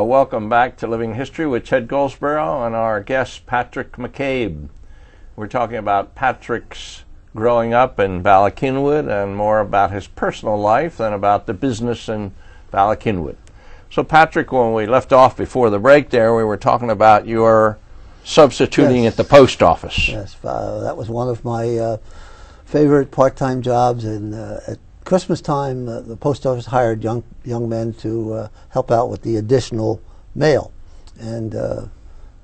welcome back to Living History with Ted Goldsborough and our guest Patrick McCabe. We're talking about Patrick's growing up in Bala Cynwyd and more about his personal life than about the business in Bala Cynwyd. So Patrick, when we left off before the break there, we were talking about your substituting at the post office. Yes, that was one of my favorite part-time jobs, and at Christmas time, the post office hired young men to help out with the additional mail, and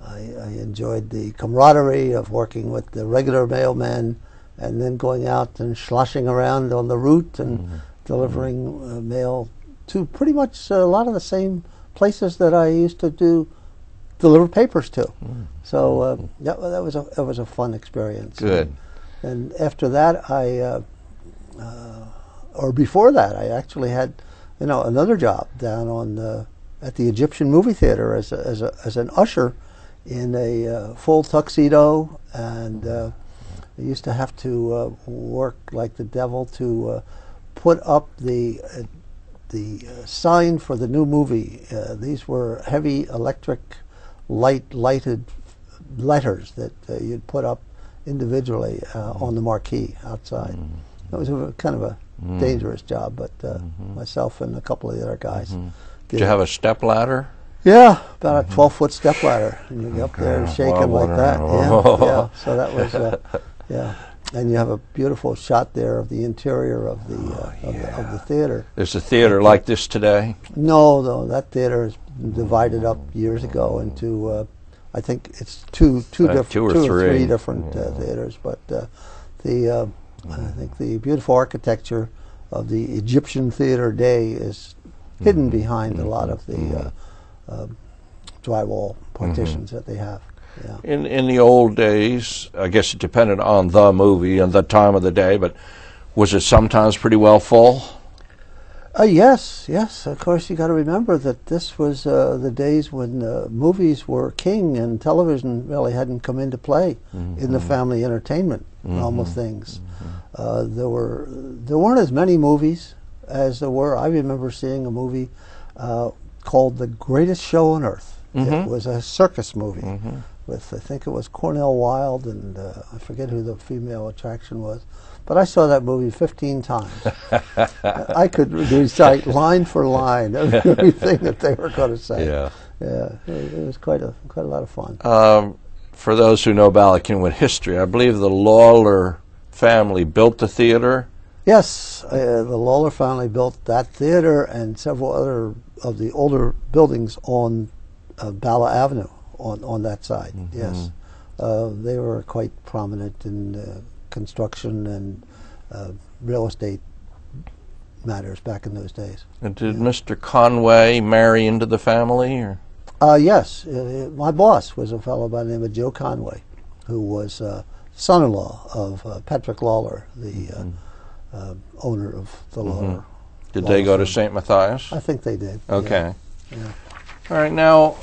I enjoyed the camaraderie of working with the regular mailmen, and then going out and sloshing around on the route and delivering mail to pretty much a lot of the same places that I used to deliver papers to. So that was a fun experience. Good. And after that, or before that, I actually had, another job down on at the Egyptian movie theater as an usher in a full tuxedo, and I used to have to work like the devil to put up the sign for the new movie. These were heavy electric lighted letters that you'd put up individually on the marquee outside. It was kind of a dangerous job, but myself and a couple of the other guys Did you have a step ladder? Yeah, about a 12-foot step ladder, and you get up there and shake them like that. Yeah. So that was yeah. And you have a beautiful shot there of the interior of the theater. There's a theater like this today? No, that theater is divided up years ago into I think it's two or three different theaters, but I think the beautiful architecture of the Egyptian theater day is hidden behind a lot of the drywall partitions that they have. Yeah. In the old days, I guess it depended on the movie and the time of the day, but was it sometimes pretty well full? Yes. Of course, you got to remember that this was the days when movies were king and television really hadn't come into play in the family entertainment realm of things. There weren't as many movies as there were. I remember seeing a movie called The Greatest Show on Earth. It was a circus movie with, I think it was Cornell Wilde, and I forget who the female attraction was. But I saw that movie 15 times. I could recite line for line everything that they were going to say. Yeah, it was quite a lot of fun. For those who know Bala Cynwyd history, I believe the Lawler family built the theater. Yes, the Lawler family built that theater and several other of the older buildings on Bala Avenue on that side. Yes, they were quite prominent in construction and real estate matters back in those days. And did Mr. Conway marry into the family? Or? Yes. My boss was a fellow by the name of Joe Conway, who was son-in-law of Patrick Lawler, the owner of the Lawler. Did they go to St. Matthias? I think they did. Okay. Yeah. All right, now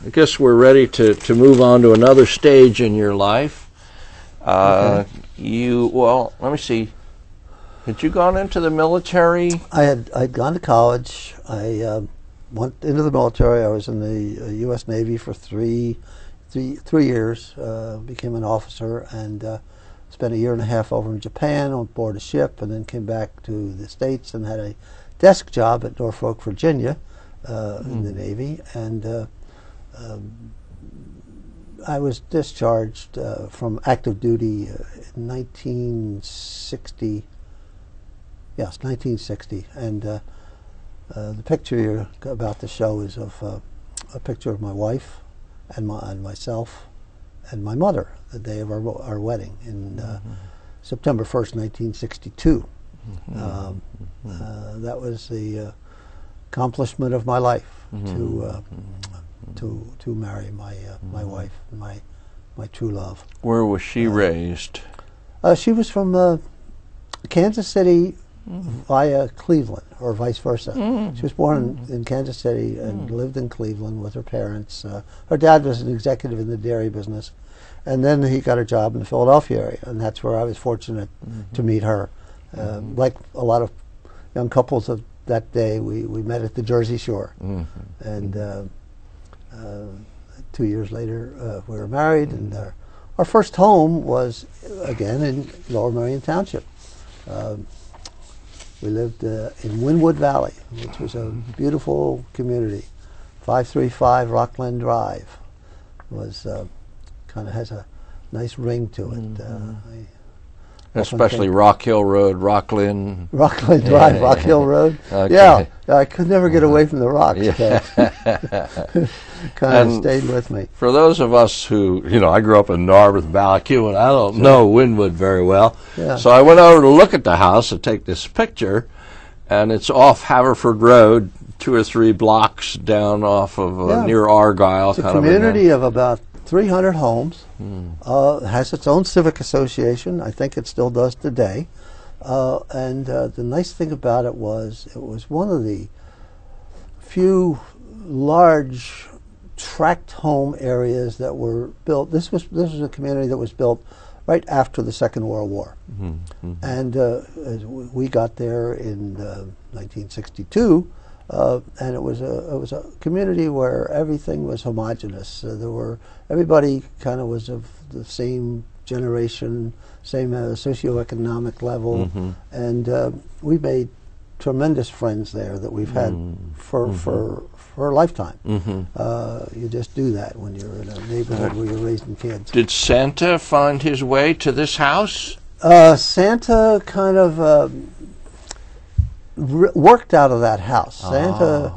I guess we're ready to move on to another stage in your life. Let me see. Had you gone into the military? I'd gone to college. I went into the military. I was in the U.S. Navy for three years. Became an officer and spent a year and a half over in Japan on board a ship, and then came back to the States and had a desk job at Norfolk, Virginia, in the Navy, and I was discharged from active duty in 1960. Yes, 1960, and the picture you're about to show is of a picture of my wife and myself and my mother the day of our wedding in September 1st, 1962. That was the accomplishment of my life, to marry my wife, my true love. Where was she raised? She was from Kansas City via Cleveland, or vice versa. She was born in Kansas City and lived in Cleveland with her parents. Her dad was an executive in the dairy business, and then he got a job in the Philadelphia area, and that's where I was fortunate to meet her. Like a lot of young couples of that day we met at the Jersey Shore, and 2 years later we were married, and our first home was again in Lower Merion Township. We lived in Wynwood Valley, which was a beautiful community. 535 Rockland Drive was kind of has a nice ring to it. Especially Rock Hill Road, Rockland Drive, Rock Hill Road. Okay. Yeah, I could never get away from the rocks. Yeah. Kind of stayed with me. For those of us who, I grew up in Narberth, Bala Cynwyd, I don't know Wynwood very well. Yeah. So I went over to look at the house to take this picture, and it's off Haverford Road, 2 or 3 blocks down off of near Argyle. It's a community of about 300 homes. Has its own civic association. I think it still does today. And the nice thing about it was one of the few large tract home areas that were built. This was a community that was built right after the Second World War. And as we got there in 1962. And it was a community where everything was homogenous. Everybody kind of was of the same generation, same socioeconomic level, and we made tremendous friends there that we've had for a lifetime. You just do that when you're in a neighborhood where you're raising kids. Did Santa find his way to this house? Santa kind of worked out of that house. Santa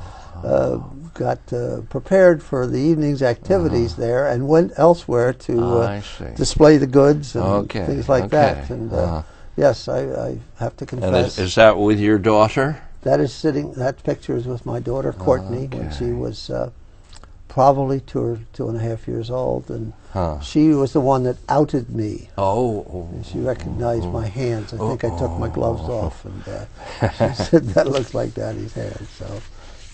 got prepared for the evening's activities there and went elsewhere to display the goods and things like that. And yes, I have to confess. And is that with your daughter? That picture is with my daughter Courtney when she was probably 2.5 years old, and she was the one that outed me. And she recognized my hands. I think I took my gloves off, and she said, "That looks like Daddy's hands." So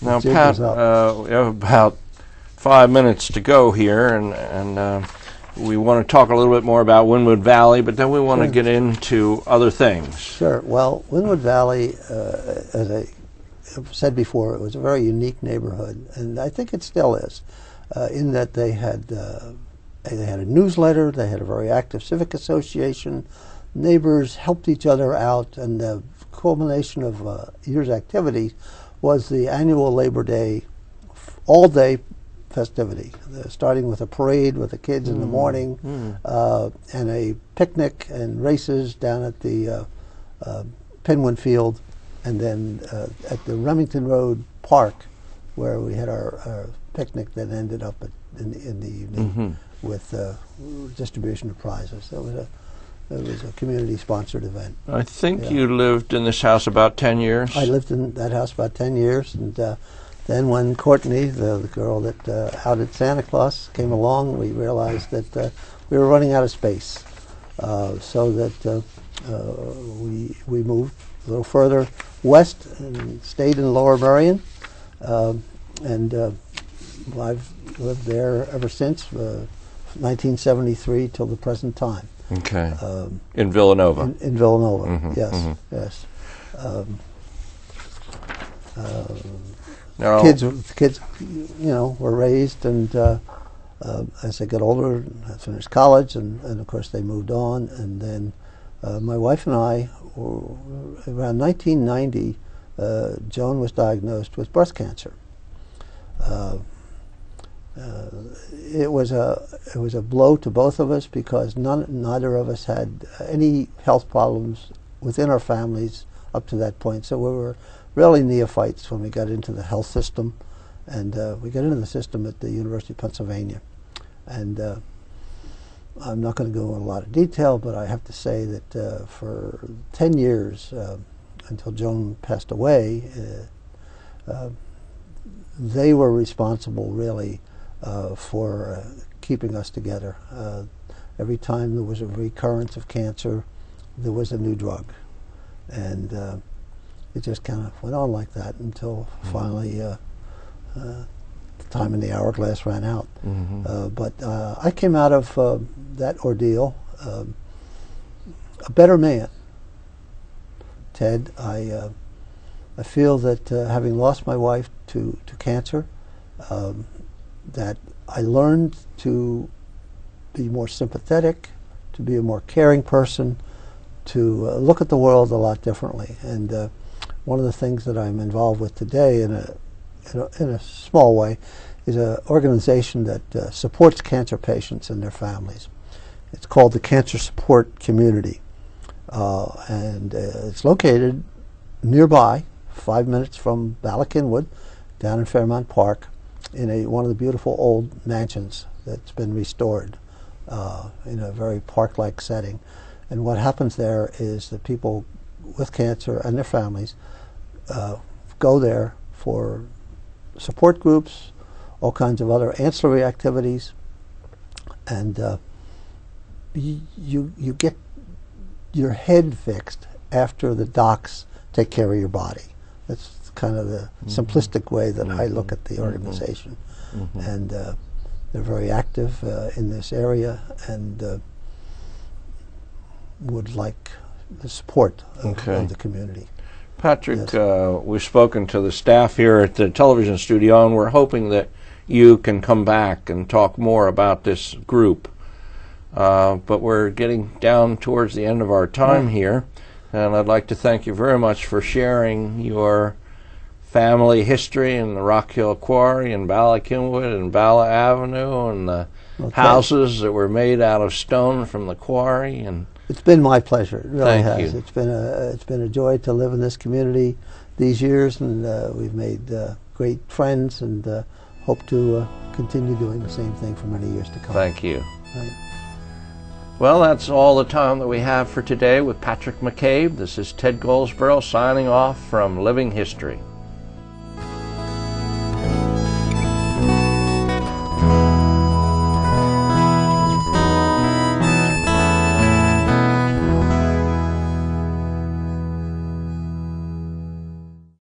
now, Pat, we have about 5 minutes to go here, and we want to talk a little bit more about Wynwood Valley, but then we want to get into other things. Sure. Well, Wynwood Valley, as I said before, it was a very unique neighborhood, and I think it still is, in that they had a newsletter, they had a very active civic association, neighbors helped each other out, and the culmination of year's activities was the annual Labor Day, all-day festivity, starting with a parade with the kids in the morning, and a picnic and races down at the Pinwin Field, and then at the Remington Road Park, where we had our picnic that ended up in the evening with distribution of prizes. It was a community-sponsored event. I think you lived in this house about 10 years? I lived in that house about 10 years, and then when Courtney, the girl that outed Santa Claus, came along, we realized that we were running out of space, so that we moved a little further west and stayed in Lower Merion, and I've lived there ever since 1973 till the present time. Okay. In Villanova. In Villanova, yes, yes. Kids, were raised, and as they got older, I finished college, and of course they moved on, and then my wife and I, around 1990, Joan was diagnosed with breast cancer. It was a blow to both of us because neither of us had any health problems within our families up to that point. So we were really neophytes when we got into the health system, and we got into the system at the University of Pennsylvania. And I'm not going to go into a lot of detail, but I have to say that for 10 years, until Joan passed away, they were responsible really for keeping us together. Every time there was a recurrence of cancer, there was a new drug. And it just kind of went on like that until finally the time in the hourglass ran out. But I came out of that ordeal a better man. Ted, I I feel that having lost my wife to cancer, that I learned to be more sympathetic, to be a more caring person, to look at the world a lot differently. And one of the things that I'm involved with today, in a small way, is an organization that supports cancer patients and their families. It's called the Cancer Support Community, and it's located nearby, 5 minutes from Bala Cynwyd, down in Fairmount Park, in one of the beautiful old mansions that's been restored in a very park-like setting. And what happens there is that people with cancer and their families go there for support groups, all kinds of other ancillary activities, and you get your head fixed after the docs take care of your body. That's kind of the simplistic way that I look at the organization. And they're very active in this area, and would like the support of the community. Patrick, we've spoken to the staff here at the television studio, and we're hoping that you can come back and talk more about this group. But we're getting down towards the end of our time here, and I'd like to thank you very much for sharing your family history in the Rock Hill Quarry and Bala Cynwyd and Bala Avenue, and the houses that were made out of stone from the quarry. And it's been my pleasure. It really Thank has. you. It's been a joy to live in this community these years, and we've made great friends, and hope to continue doing the same thing for many years to come. Thank you. Right. Well, that's all the time that we have for today with Patrick McCabe. This is Ted Goldsboro signing off from Living History.